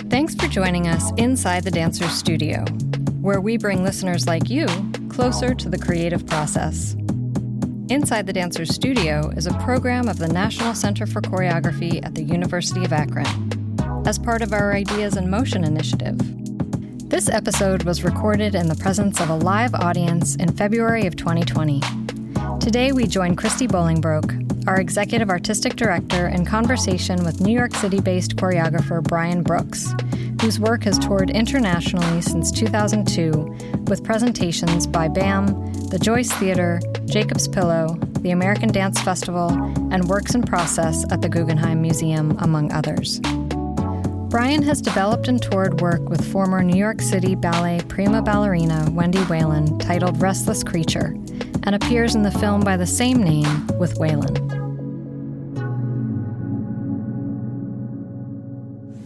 Thanks for joining us inside the Dancer's Studio, where we bring listeners like you closer to the creative process. Inside the Dancer's Studio is a program of the National Center for Choreography at the University of Akron, as part of our Ideas in Motion initiative. This episode was recorded in the presence of a live audience in February of 2020. Today we join Christy Bolingbroke, our executive artistic director, in conversation with New York City-based choreographer Brian Brooks, whose work has toured internationally since 2002 with presentations by BAM, the Joyce Theater, Jacob's Pillow, the American Dance Festival, and Works in Process at the Guggenheim Museum, among others. Brian has developed and toured work with former New York City Ballet prima ballerina Wendy Whelan titled Restless Creature, and appears in the film by the same name with Whelan.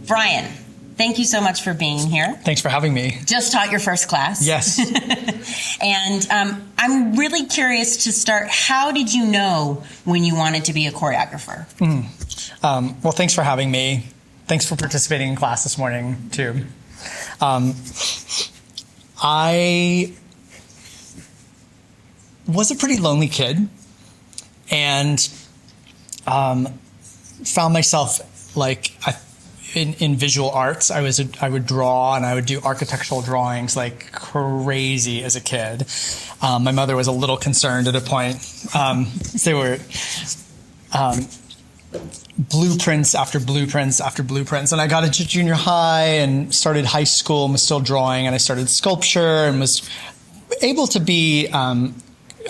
Brian, thank you so much for being here. Thanks for having me. Just taught your first class. Yes. And I'm really curious to start, how did you know when you wanted to be a choreographer? Well, thanks for having me. Thanks for participating in class this morning, too. I was a pretty lonely kid and found myself in visual arts. I would draw, and I would do architectural drawings like crazy as a kid. My mother was a little concerned at a point. They were blueprints after blueprints after blueprints. And I got into junior high and started high school and was still drawing, and I started sculpture and was able to be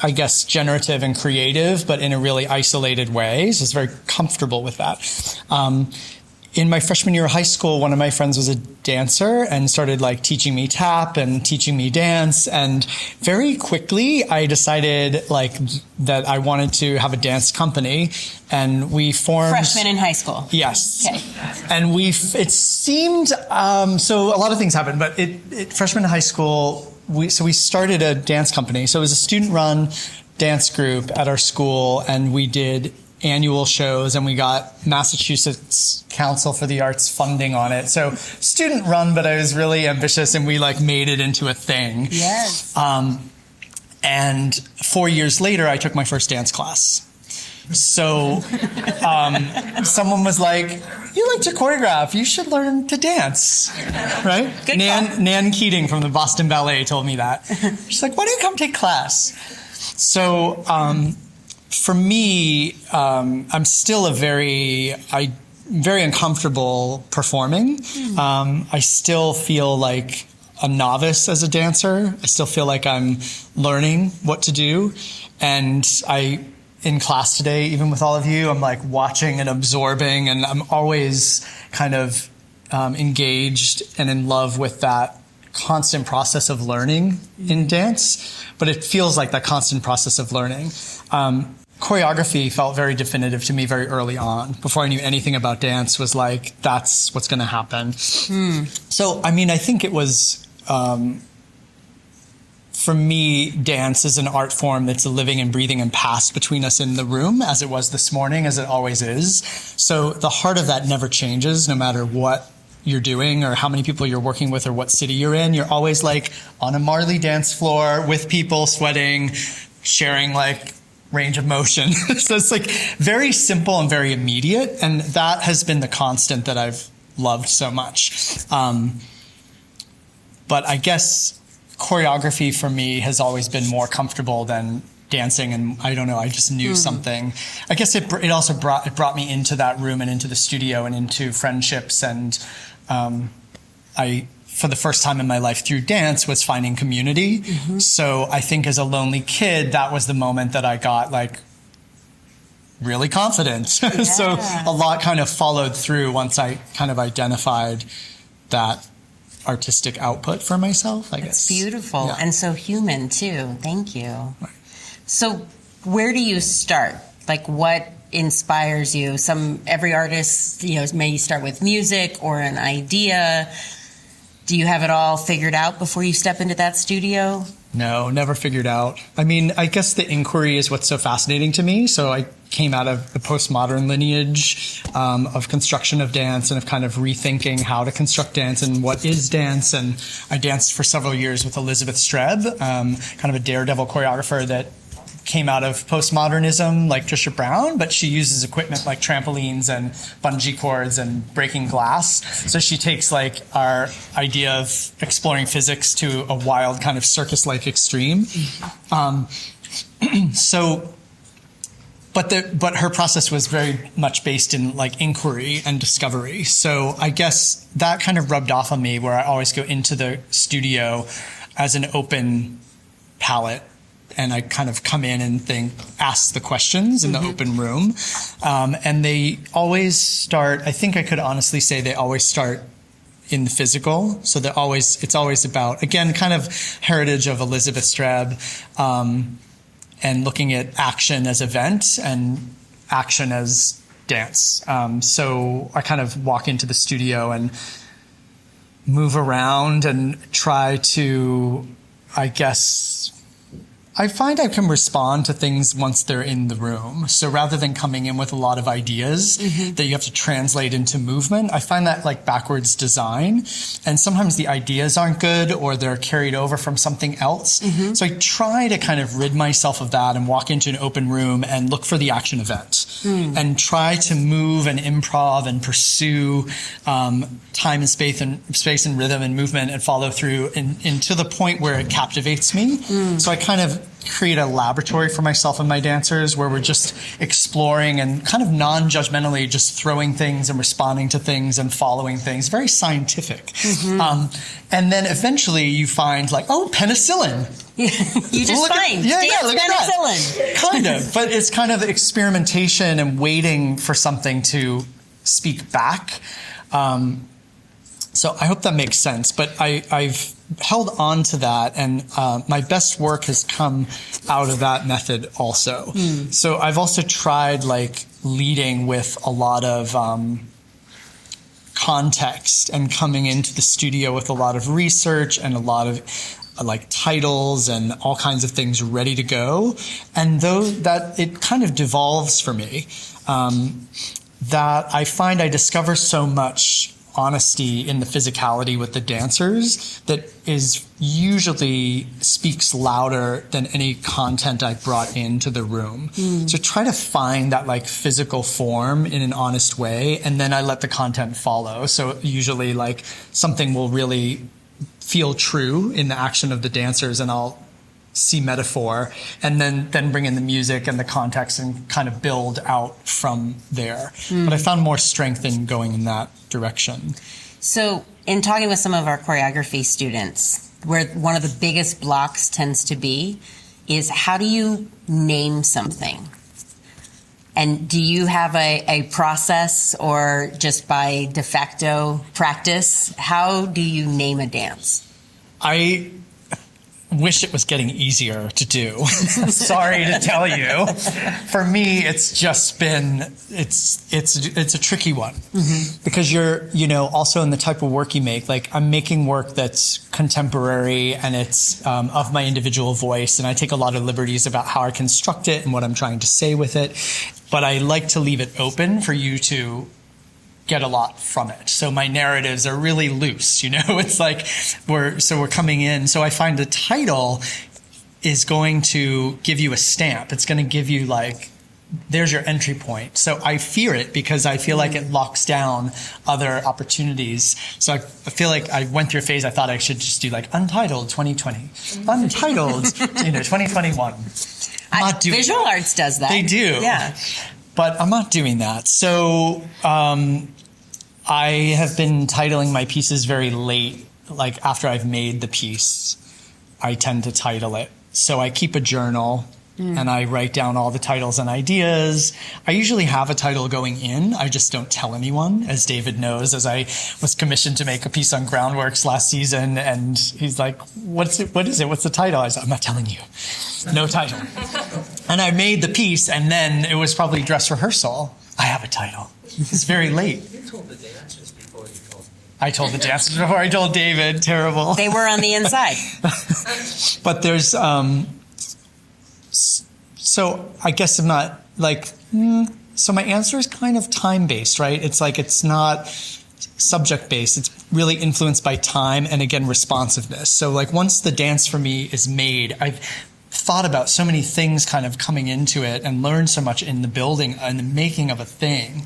I guess, generative and creative, but in a really isolated way. So I was very comfortable with that. In my freshman year of high school, one of my friends was a dancer and started teaching me tap and teaching me dance. And very quickly, I decided that I wanted to have a dance company, and we formed. Freshman in high school. Yes. Okay. And it seemed, so a lot of things happened, but freshman in high school, we started a dance company. So it was a student-run dance group at our school, and we did annual shows, and we got Massachusetts Council for the Arts funding on it. So student-run, but I was really ambitious, and we made it into a thing. Yes. And 4 years later, I took my first dance class. So someone was like, "You like to choreograph, you should learn to dance," right? Good Nan Keating from the Boston Ballet told me that. She's like, "Why don't you come take class?" So for me, I'm still very uncomfortable performing. I still feel like a novice as a dancer. I still feel like I'm learning what to do. And in class today, even with all of you, I'm watching and absorbing, and I'm always kind of engaged and in love with that constant process of learning in dance. But it feels like that constant process of learning. Choreography felt very definitive to me very early on. Before I knew anything about dance, was that's what's going to happen. So, I think it was, for me, dance is an art form that's a living and breathing and past between us in the room, as it was this morning, as it always is. So the heart of that never changes, no matter what you're doing or how many people you're working with or what city you're in. You're always on a Marley dance floor with people sweating, sharing range of motion. So it's very simple and very immediate. And that has been the constant that I've loved so much. But I guess choreography for me has always been more comfortable than dancing, and I don't know, I just knew something. I guess it also brought me into that room and into the studio and into friendships, and I, for the first time in my life through dance, was finding community. So I think as a lonely kid, that was the moment that I got really confident. Yeah. So a lot kind of followed through once I kind of identified that artistic output for myself, I guess. It's beautiful, yeah. And so human too. Thank you. Right. So where do you start? What inspires you? Every artist, may start with music or an idea. Do you have it all figured out before you step into that studio? No, never figured out. I guess the inquiry is what's so fascinating to me. So I came out of the postmodern lineage of construction of dance and of kind of rethinking how to construct dance and what is dance. And I danced for several years with Elizabeth Streb, kind of a daredevil choreographer that came out of postmodernism like Trisha Brown, but she uses equipment like trampolines and bungee cords and breaking glass. So she takes like our idea of exploring physics to a wild kind of circus-like extreme. But her process was very much based in like inquiry and discovery. So I guess that kind of rubbed off on me, where I always go into the studio as an open palette, and I kind of come in and ask the questions in the open room. And they always start, I think I could honestly say they always start in the physical. So it's always about, again, kind of heritage of Elizabeth Streb, and looking at action as event and action as dance. So I kind of walk into the studio and move around and try to, I find I can respond to things once they're in the room. So rather than coming in with a lot of ideas that you have to translate into movement, I find that like backwards design. And sometimes the ideas aren't good or they're carried over from something else. So I try to kind of rid myself of that and walk into an open room and look for the action event and try to move and improv and pursue time and space and rhythm and movement and follow through and to the point where it captivates me. So I kind of create a laboratory for myself and my dancers where we're just exploring and kind of non-judgmentally just throwing things and responding to things and following things, very scientific. And then eventually you find like, oh, penicillin. You just find look penicillin. At that. Kind of, but it's kind of experimentation and waiting for something to speak back. So I hope that makes sense, but I've held on to that, and my best work has come out of that method also. So I've also tried like leading with a lot of context and coming into the studio with a lot of research and a lot of like titles and all kinds of things ready to go. And that it kind of devolves for me, that I find I discover so much honesty in the physicality with the dancers that is usually speaks louder than any content I brought into the room. So try to find that like physical form in an honest way, and then I let the content follow. So usually like something will really feel true in the action of the dancers, and I'll see metaphor, and then bring in the music and the context and kind of build out from there. But I found more strength in going in that direction. So in talking with some of our choreography students, where one of the biggest blocks tends to be is how do you name something? And do you have a process or just by de facto practice? How do you name a dance? I wish it was getting easier to do. Sorry to tell you. For me, it's just been, it's a tricky one because you're, also in the type of work you make, like I'm making work that's contemporary and it's of my individual voice, and I take a lot of liberties about how I construct it and what I'm trying to say with it. But I like to leave it open for you to get a lot from it. So my narratives are really loose, it's like we're coming in. So I find the title is going to give you a stamp. It's going to give you like, there's your entry point. So I fear it because I feel like it locks down other opportunities. So I feel like I went through a phase. I thought I should just do like Untitled 2020, Untitled, 2021. Visual Arts does that. They do. Yeah. But I'm not doing that. So I have been titling my pieces very late. Like after I've made the piece, I tend to title it. So I keep a journal and I write down all the titles and ideas. I usually have a title going in. I just don't tell anyone, as David knows, as I was commissioned to make a piece on Groundworks last season. And he's like, what is it? What's the title? I said, I'm not telling you. No title. And I made the piece, and then it was probably dress rehearsal. I have a title. It's very late. You told the dancers before you told me. I told the dancers before I told David. Terrible. They were on the inside. But there's... So I guess I'm not, like, So my answer is kind of time-based, right? It's like it's not subject-based. It's really influenced by time and, again, responsiveness. So like once the dance for me is made, I've thought about so many things kind of coming into it and learned so much in the building and the making of a thing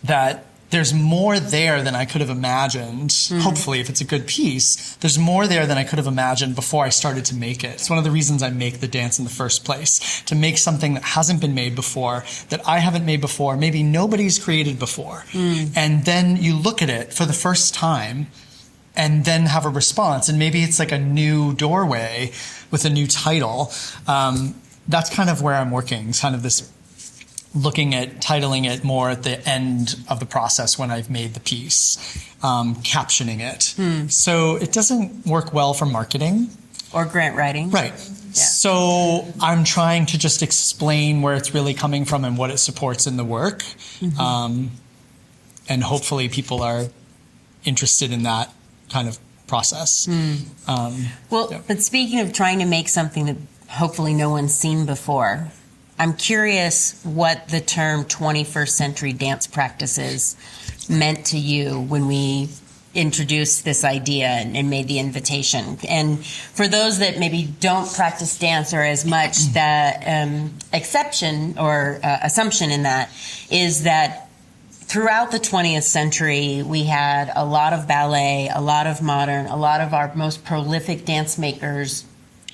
that there's more there than I could have imagined. Hopefully, if it's a good piece, there's more there than I could have imagined before I started to make it. It's one of the reasons I make the dance in the first place, to make something that hasn't been made before, that I haven't made before, maybe nobody's created before. And then you look at it for the first time and then have a response. And maybe it's like a new doorway with a new title. That's kind of where I'm working. It's kind of this looking at titling it more at the end of the process when I've made the piece, captioning it. So it doesn't work well for marketing. Or grant writing. Right. Yeah. So I'm trying to just explain where it's really coming from and what it supports in the work. And hopefully people are interested in that kind of process. But speaking of trying to make something that hopefully no one's seen before, I'm curious what the term 21st century dance practices meant to you when we introduced this idea and made the invitation. And for those that maybe don't practice dance or as much, the exception or assumption in that is that throughout the 20th century, we had a lot of ballet, a lot of modern, a lot of our most prolific dance makers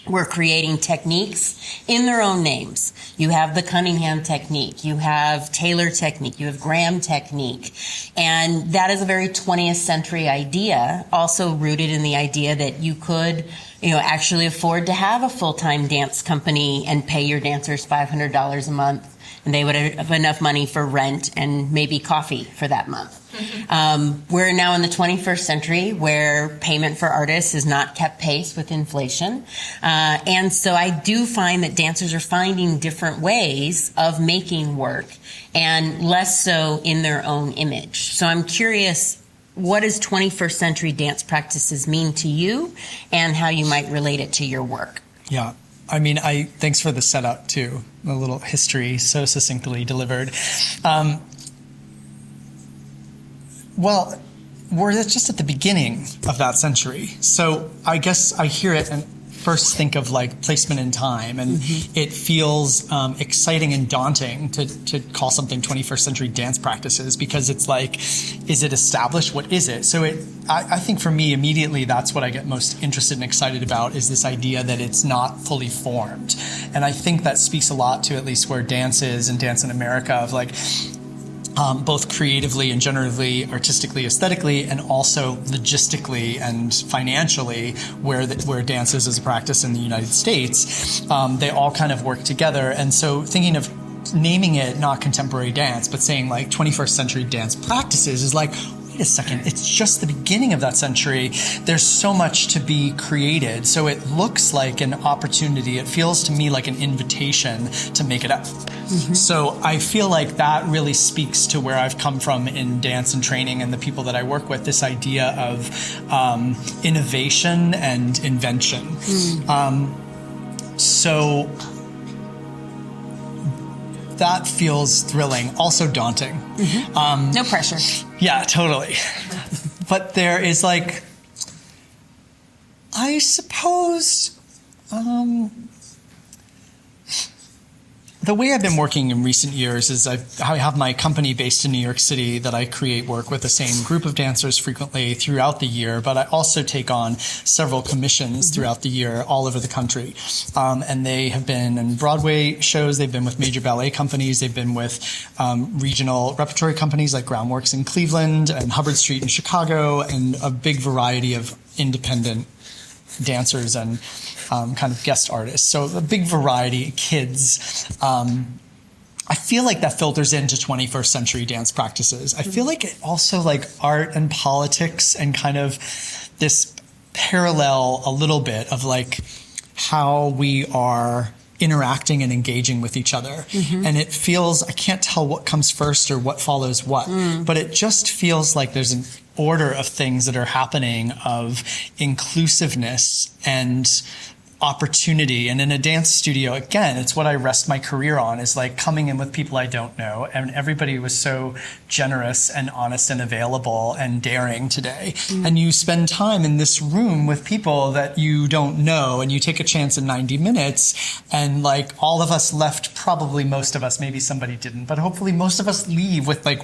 were creating techniques in their own names. You have the Cunningham technique, you have Taylor technique, you have Graham technique. And that is a very 20th century idea, also rooted in the idea that you could, actually afford to have a full-time dance company and pay your dancers $500 a month. And they would have enough money for rent and maybe coffee for that month. We're now in the 21st century where payment for artists is not kept pace with inflation. And so I do find that dancers are finding different ways of making work and less so in their own image. So I'm curious, what does 21st century dance practices mean to you and how you might relate it to your work? Yeah. I mean, thanks for the setup too. A little history, so succinctly delivered. Well, we're just at the beginning of that century. So I guess I hear it and first think of like placement in time, and it feels exciting and daunting to call something 21st century dance practices, because it's like, is it established? What is it? So I think for me, immediately, that's what I get most interested and excited about, is this idea that it's not fully formed. And I think that speaks a lot to at least where dance is, and dance in America, of like, both creatively and generatively, artistically, aesthetically, and also logistically and financially, where dance is as a practice in the United States. They all kind of work together. And so thinking of naming it not contemporary dance, but saying like 21st century dance practices is like, wait a second, it's just the beginning of that century. There's so much to be created. So it looks like an opportunity. It feels to me like an invitation to make it up. So I feel like that really speaks to where I've come from in dance and training and the people that I work with, this idea of innovation and invention. So that feels thrilling, also daunting. No pressure. Yeah, totally. But there is like, I suppose, the way I've been working in recent years is I have my company based in New York City that I create work with the same group of dancers frequently throughout the year, but I also take on several commissions throughout the year all over the country. And they have been in Broadway shows, they've been with major ballet companies, they've been with regional repertory companies like Groundworks in Cleveland and Hubbard Street in Chicago, and a big variety of independent dancers and kind of guest artists. So a big variety, kids. I feel like that filters into 21st century dance practices. I feel like it also like art and politics and kind of this parallel a little bit of like how we are interacting and engaging with each other. And it feels, I can't tell what comes first or what follows what, but it just feels like there's an order of things that are happening, of inclusiveness and opportunity. And in a dance studio, again, it's what I rest my career on, is like coming in with people I don't know. And everybody was so generous and honest and available and daring today. And you spend time in this room with people that you don't know, and you take a chance in 90 minutes. And like all of us left, probably most of us, maybe somebody didn't, but hopefully most of us leave with like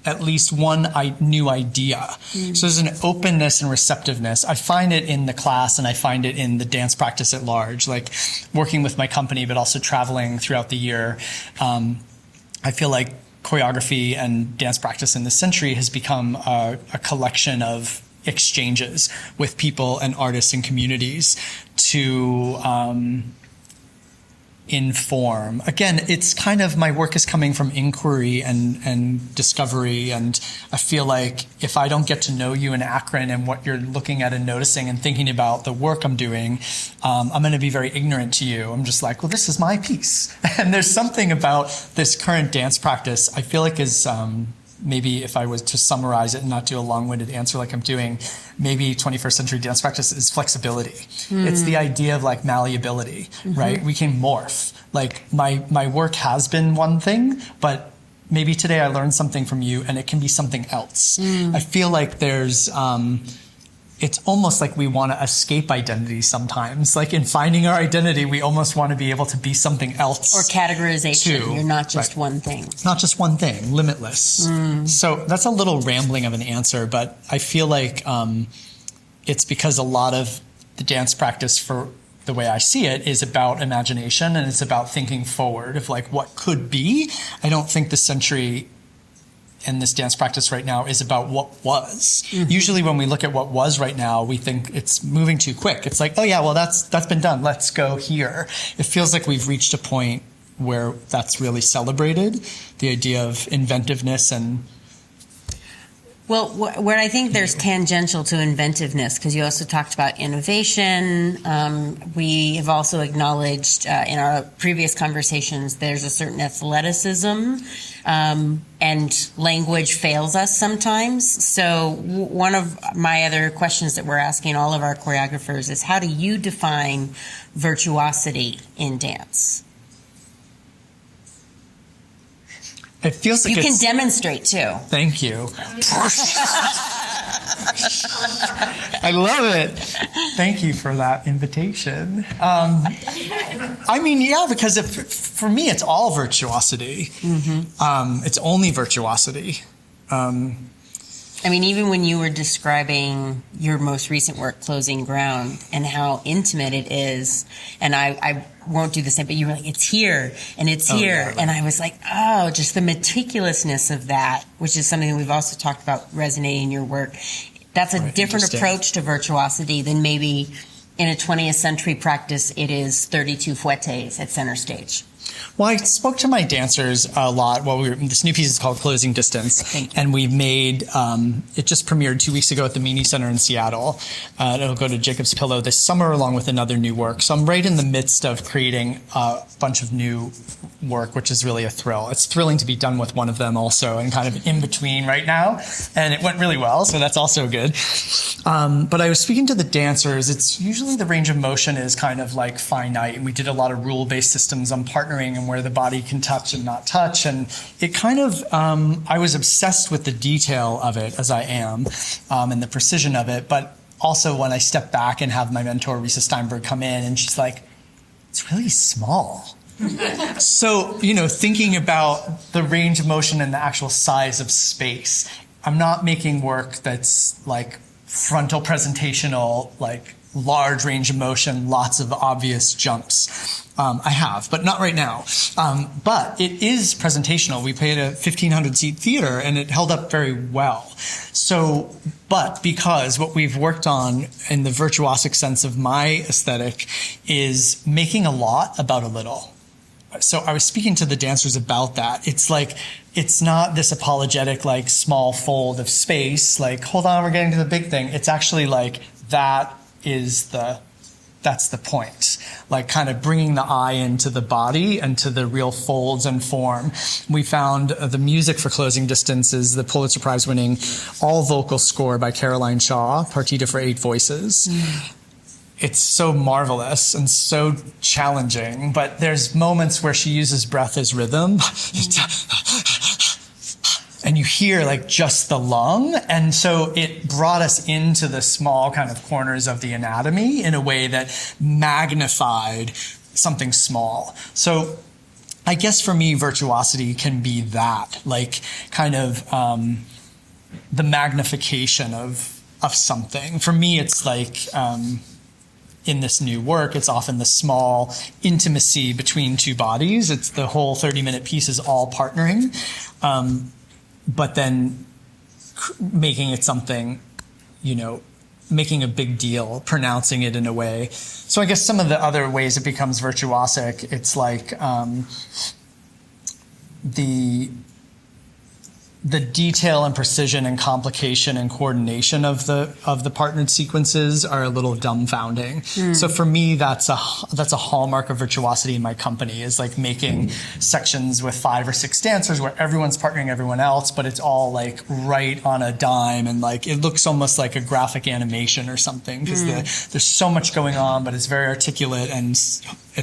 at least one new idea. So there's an openness and receptiveness. I find it in the class, and I find it in the dance practice at large, like working with my company, but also traveling throughout the year. I feel like choreography and dance practice in this century has become a collection of exchanges with people and artists and communities to inform. Again, it's kind of, my work is coming from inquiry and discovery, and I feel like if I don't get to know you in Akron and what you're looking at and noticing and thinking about the work I'm doing, I'm going to be very ignorant to you. I'm just like, well, this is my piece. And there's something about this current dance practice I feel like is maybe, if I was to summarize it and not do a long-winded answer like I'm doing, maybe 21st century dance practice is flexibility. It's the idea of like malleability, right? We can morph. Like my work has been one thing, but maybe today I learned something from you and it can be something else. I feel like there's it's almost like we want to escape identity sometimes. Like in finding our identity, we almost want to be able to be something else. Or categorization. Too. You're not just one thing. It's not just one thing, limitless. So that's a little rambling of an answer, but I feel like it's because a lot of the dance practice, for the way I see it, is about imagination, and it's about thinking forward of like what could be. I don't think the century and this dance practice right now is about what was. Usually when we look at what was right now, we think it's moving too quick. It's like, oh yeah, well that's been done. Let's go here. It feels like we've reached a point where that's really celebrated, the idea of inventiveness and... Well, where I think there's tangential to inventiveness, because you also talked about innovation. We have also acknowledged in our previous conversations there's a certain athleticism, and language fails us sometimes. So one of my other questions that we're asking all of our choreographers is, how do you define virtuosity in dance? It feels like you can demonstrate too. Thank you. I love it. Thank you for that invitation. I mean, yeah, because for me, it's all virtuosity. It's only virtuosity. I mean, even when you were describing your most recent work, Closing Ground, and how intimate it is, and I won't do the same, but you were like, it's here, and it's here. Yeah, right. And I was like, oh, just the meticulousness of that, which is something that we've also talked about resonating in your work. That's a different approach to virtuosity than maybe in a 20th century practice, it is 32 fouettes at center stage. Well, I spoke to my dancers a lot while this new piece is called Closing Distance, and we made, it just premiered 2 weeks ago at the Meany Center in Seattle. It'll go to Jacob's Pillow this summer along with another new work. So I'm right in the midst of creating a bunch of new work, which is really a thrill. It's thrilling to be done with one of them also, and kind of in between right now. And it went really well, so that's also good. But I was speaking to the dancers. It's usually the range of motion is kind of like finite, and we did a lot of rule-based systems on partnering and where the body can touch and not touch. And it kind of, I was obsessed with the detail of it, as I am, and the precision of it. But also when I step back and have my mentor, Risa Steinberg, come in, and she's like, it's really small. So, thinking about the range of motion and the actual size of space, I'm not making work that's like frontal presentational, like large range of motion, lots of obvious jumps. I have, but not right now. But it is presentational. We played a 1,500-seat theater, and it held up very well. So, but because what we've worked on in the virtuosic sense of my aesthetic is making a lot about a little. So I was speaking to the dancers about that. It's like, it's not this apologetic, like, small fold of space, like, hold on, we're getting to the big thing. It's actually like, that's the point, like kind of bringing the eye into the body and to the real folds and form. We found the music for Closing Distance is the Pulitzer Prize winning all vocal score by Caroline Shaw, Partita for 8 voices. it's so marvelous and so challenging, but there's moments where she uses breath as rhythm. And you hear like just the lung. And so it brought us into the small kind of corners of the anatomy in a way that magnified something small. So I guess for me, virtuosity can be that, like kind of the magnification of something. For me, it's like in this new work, it's often the small intimacy between two bodies. It's the whole 30-minute piece is all partnering. But then making it something, making a big deal, pronouncing it in a way. So I guess some of the other ways it becomes virtuosic, it's like the detail and precision and complication and coordination of the partnered sequences are a little dumbfounding. So for me, that's a hallmark of virtuosity in my company, is like making sections with 5 or 6 dancers where everyone's partnering everyone else, but it's all like right on a dime, and like it looks almost like a graphic animation or something, because there's so much going on, but it's very articulate and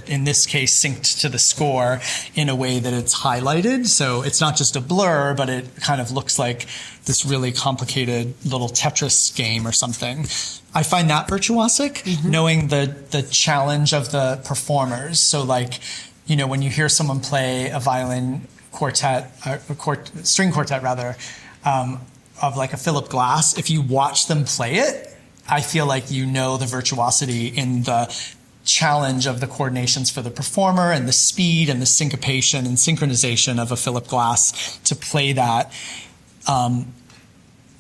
in this case synced to the score in a way that it's highlighted. So it's not just a blur, but it kind of looks like this really complicated little Tetris game or something. I find that virtuosic, knowing the challenge of the performers. So like, when you hear someone play a violin quartet, string quartet rather, of like a Philip Glass, if you watch them play it, I feel like the virtuosity in the challenge of the coordinations for the performer and the speed and the syncopation and synchronization of a Philip Glass to play that.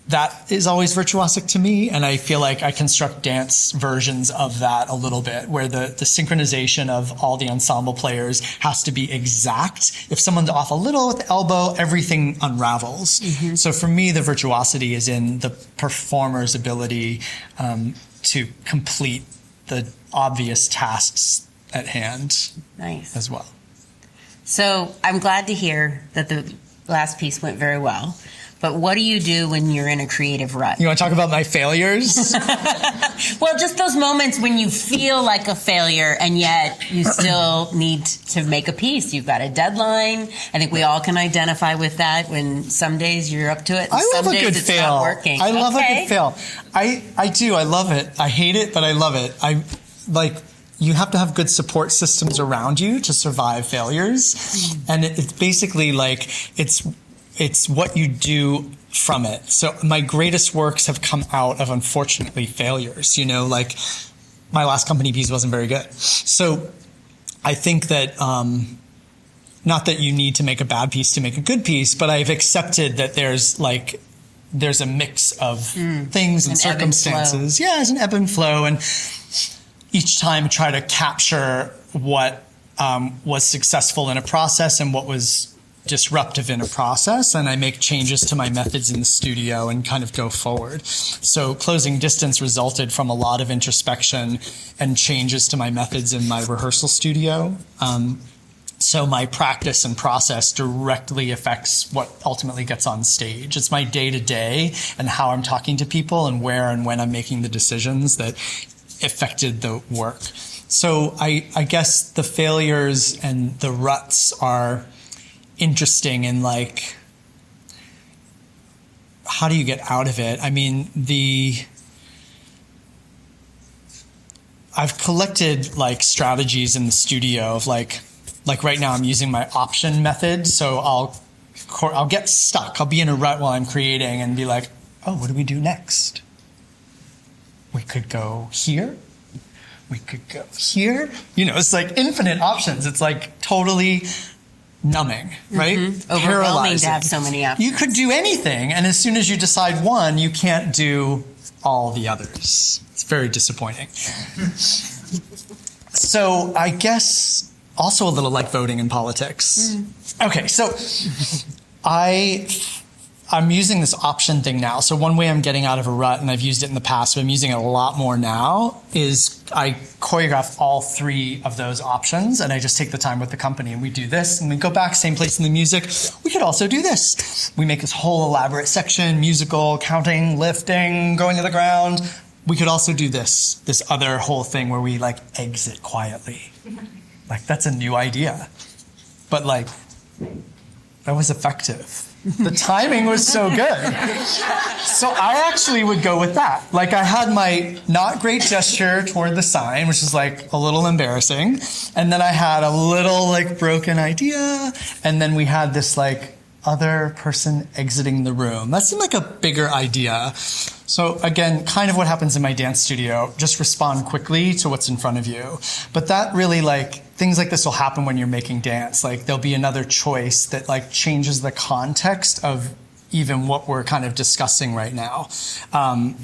That is always virtuosic to me, and I feel like I construct dance versions of that a little bit, where the synchronization of all the ensemble players has to be exact. If someone's off a little with the elbow, everything unravels. So for me, the virtuosity is in the performer's ability to complete the obvious tasks at hand. Nice. As well. So I'm glad to hear that the last piece went very well. But what do you do when you're in a creative rut? You want to talk about my failures? Well, just those moments when you feel like a failure and yet you still need to make a piece. You've got a deadline. I think we all can identify with that, when some days you're up to it and some days it's not working. I love a good fail. I do. I love it. I hate it, but I love it. You have to have good support systems around you to survive failures. And it's basically like it's what you do from it. So my greatest works have come out of, unfortunately, failures. Like my last company piece wasn't very good. So I think that not that you need to make a bad piece to make a good piece, but I've accepted that there's a mix of things and circumstances. Yeah, there's an ebb and flow, and each time try to capture what was successful in a process and what was disruptive in a process, and I make changes to my methods in the studio and kind of go forward. So Closing Distance resulted from a lot of introspection and changes to my methods in my rehearsal studio. So my practice and process directly affects what ultimately gets on stage. It's my day-to-day and how I'm talking to people and where and when I'm making the decisions that affected the work. So I guess the failures and the ruts are interesting in like, how do you get out of it? I mean, I've collected like strategies in the studio of like right now I'm using my option method. So I'll get stuck. I'll be in a rut while I'm creating and be like, oh, what do we do next? We could go here. We could go here. It's like infinite options. It's like totally numbing, right? Overwhelming Paralyzing. to have so many options. You could do anything, and as soon as you decide one, you can't do all the others. It's very disappointing. So I guess also a little like voting in politics. Okay, so I'm using this option thing now. So one way I'm getting out of a rut, and I've used it in the past, but I'm using it a lot more now, is I choreograph all 3 of those options, and I just take the time with the company, and we do this, and we go back, same place in the music. We could also do this. We make this whole elaborate section, musical, counting, lifting, going to the ground. we could also do this other whole thing where we like exit quietly. Like that's a new idea. But like, that was effective. The timing was so good. So I actually would go with that. Like I had my not great gesture toward the sign, which is like a little embarrassing. And then I had a little like broken idea. And then we had this like other person exiting the room. That seemed like a bigger idea. So again, kind of what happens in my dance studio, just respond quickly to what's in front of you. But that really like, things like this will happen when you're making dance. Like there'll be another choice that like changes the context of even what we're kind of discussing right now. And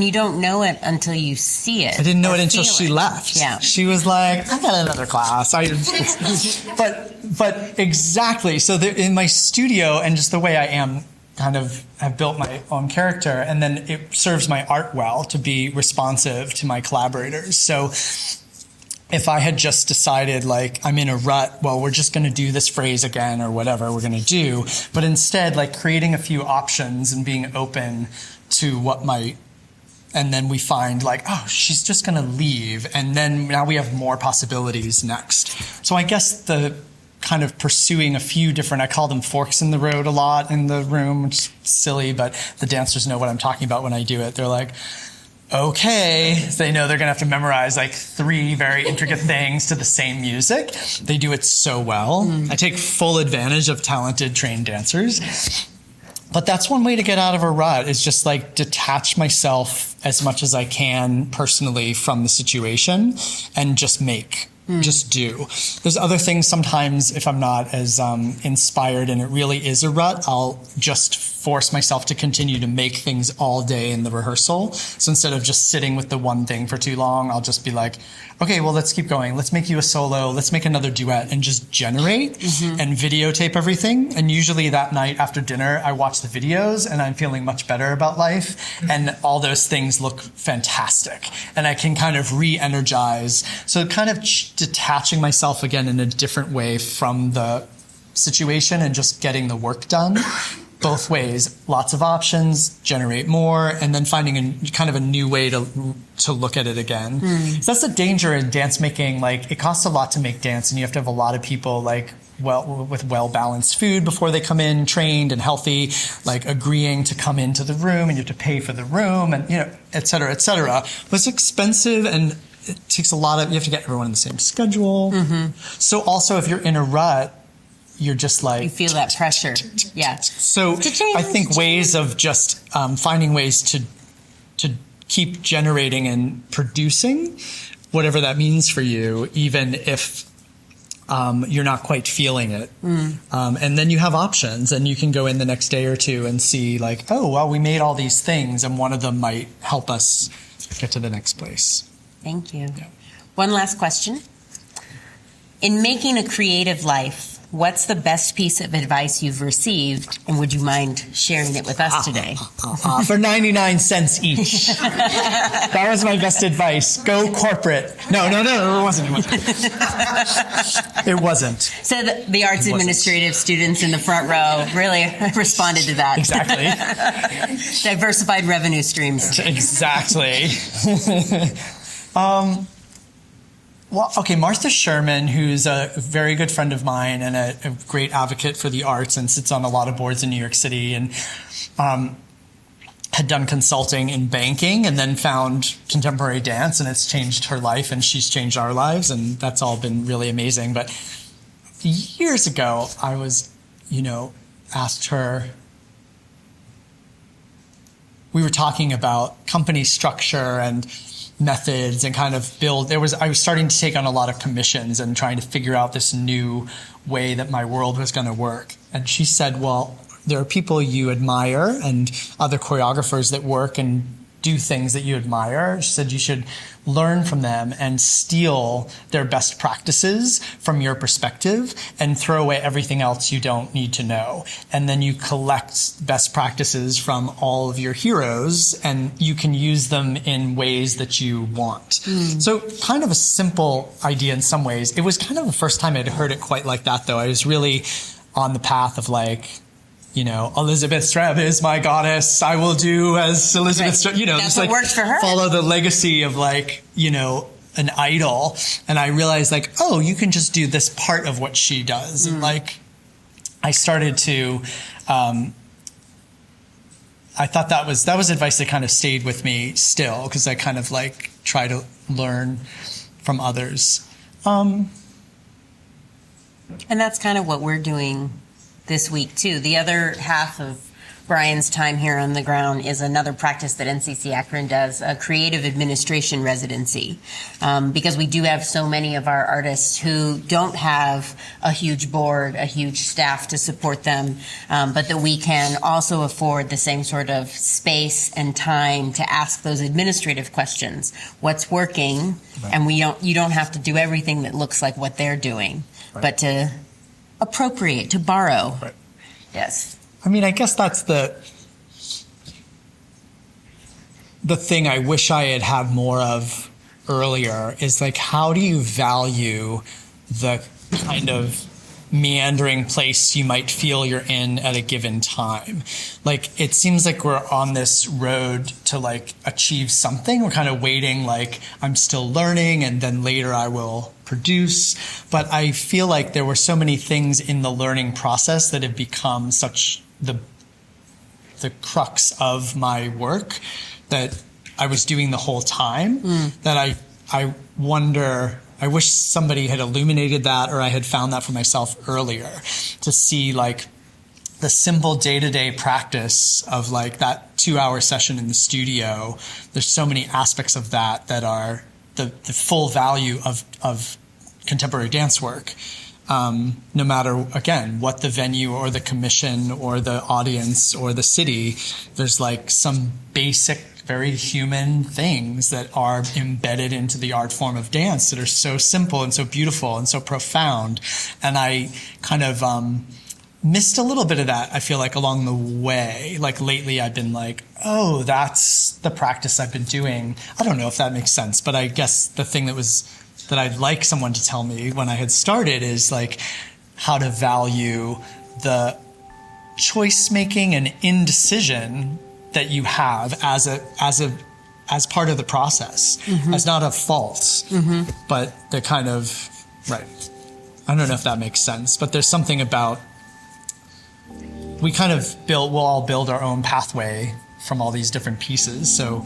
you don't know it until you see it. I didn't know it until she left. Yeah. She was like, I got another class. But exactly. So in my studio and just the way I am, kind of have built my own character, and then it serves my art well to be responsive to my collaborators. So if I had just decided like I'm in a rut, well, we're just going to do this phrase again or whatever we're going to do, but instead like creating a few options and being open to what might, and then we find like, oh, she's just going to leave, and then now we have more possibilities next. So I guess the kind of pursuing a few different, I call them forks in the road a lot in the room, which is silly, but the dancers know what I'm talking about when I do it. They're like, okay. They know they're going to have to memorize like 3 very intricate things to the same music. They do it so well. I take full advantage of talented, trained dancers. But that's one way to get out of a rut, is just like detach myself as much as I can personally from the situation and just make. Just do. There's other things sometimes if I'm not as inspired and it really is a rut, I'll just force myself to continue to make things all day in the rehearsal. So instead of just sitting with the one thing for too long, I'll just be like, okay, well, let's keep going. Let's make you a solo. Let's make another duet, and just generate and videotape everything. And usually that night after dinner, I watch the videos and I'm feeling much better about life. And all those things look fantastic. And I can kind of re-energize. So kind of detaching myself again in a different way from the situation and just getting the work done. Both ways, lots of options, generate more, and then finding a kind of a new way to look at it again. So that's the danger in dance making. Like it costs a lot to make dance, and you have to have a lot of people like with well-balanced food before they come in, trained and healthy, like agreeing to come into the room, and you have to pay for the room, and et cetera, et cetera. But it's expensive, and it takes a lot of, you have to get everyone on the same schedule. So also if you're in a rut, you're just like, you feel that pressure. Yeah. So I think ways of just finding ways to keep generating and producing, whatever that means for you, even if you're not quite feeling it. And then you have options, and you can go in the next day or two and see like, oh, well, we made all these things, and one of them might help us get to the next place. Thank you. Yeah. One last question. In making a creative life, what's the best piece of advice you've received, and would you mind sharing it with us today? For 99 cents each. That was my best advice. Go corporate. No, it wasn't. It wasn't. So the arts administrative students in the front row really responded to that. Exactly. Diversified revenue streams. Exactly. Well, okay, Martha Sherman, who's a very good friend of mine and a great advocate for the arts and sits on a lot of boards in New York City, and had done consulting in banking and then found contemporary dance, and it's changed her life, and she's changed our lives, and that's all been really amazing. But years ago, I was, asked her, we were talking about company structure and methods and kind of I was starting to take on a lot of commissions and trying to figure out this new way that my world was going to work. And she said, well, there are people you admire and other choreographers that work and do things that you admire. She said you should learn from them and steal their best practices from your perspective and throw away everything else you don't need to know. And then you collect best practices from all of your heroes, and you can use them in ways that you want. So kind of a simple idea in some ways. It was kind of the first time I'd heard it quite like that, though. I was really on the path of like, Elizabeth Streb is my goddess. I will do as Elizabeth Streb, That's just what works for her. Follow the legacy of an idol. And I realized you can just do this part of what she does. And I started to, I thought that was advice that kind of stayed with me still, because I kind of try to learn from others. And that's kind of what we're doing this week too. The other half of Brian's time here on the ground is another practice that NCCAkron does, a creative administration residency, because we do have so many of our artists who don't have a huge board, a huge staff to support them, but that we can also afford the same sort of space and time to ask those administrative questions. What's working? Right. And you don't have to do everything that looks like what they're doing, right, but to appropriate, to borrow. Right. Yes. I guess that's the thing I wish I had more of earlier is how do you value the kind of meandering place you might feel you're in at a given time? It seems like we're on this road to achieve something. We're kind of waiting, I'm still learning and then later I will produce. But I feel like there were so many things in the learning process that have become such the crux of my work that I was doing the whole time that I wonder, I wish somebody had illuminated that, or I had found that for myself earlier, to see the simple day-to-day practice of that 2-hour session in the studio. There's so many aspects of that are the full value of contemporary dance work. No matter, again, what the venue or the commission or the audience or the city, there's some basic, very human things that are embedded into the art form of dance that are so simple and so beautiful and so profound. And I kind of missed a little bit of that, I feel along the way. Lately I've been oh, that's the practice I've been doing. I don't know if that makes sense, but I guess the thing that I'd like someone to tell me when I had started is how to value the choice making and indecision that you have as part of the process, as not a fault, but the kind of, right. I don't know if that makes sense, but there's something about, we'll all build our own pathway from all these different pieces. So,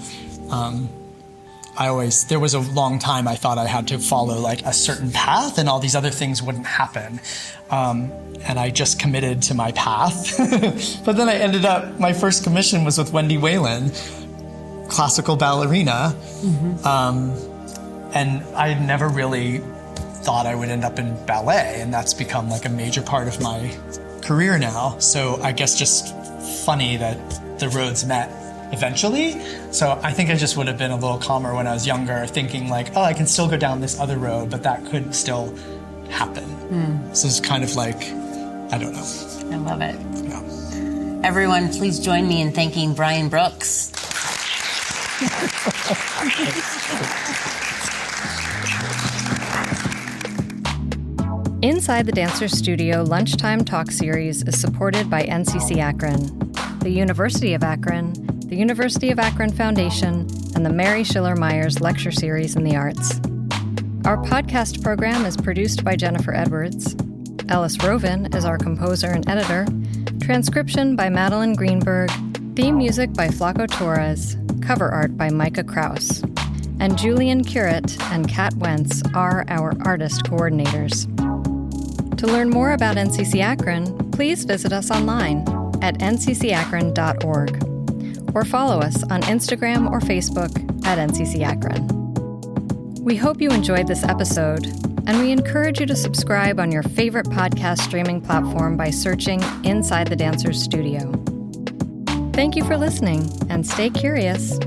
there was a long time I thought I had to follow a certain path and all these other things wouldn't happen. And I just committed to my path. But then I ended up, my first commission was with Wendy Whelan, classical ballerina. And I never really thought I would end up in ballet. And that's become a major part of my career now. So I guess just funny that the roads met eventually. So I think I just would have been a little calmer when I was younger, thinking I can still go down this other road, but that could still happen. So it's kind of I don't know. I love it. Yeah. Everyone, please join me in thanking Brian Brooks. Inside the Dancer's Studio Lunchtime Talk Series is supported by NCCAkron, the University of Akron, the University of Akron Foundation, and the Mary Schiller Myers Lecture Series in the Arts. Our podcast program is produced by Jennifer Edwards. Ellis Rovin is our composer and editor. Transcription by Madeline Greenberg. Theme music by Flaco Torres. Cover art by Micah Krause. And Julian Curett and Kat Wentz are our artist coordinators. To learn more about NCCAkron, please visit us online at nccakron.org. or follow us on Instagram or Facebook at NCCAkron. We hope you enjoyed this episode, and we encourage you to subscribe on your favorite podcast streaming platform by searching Inside the Dancer's Studio. Thank you for listening, and stay curious.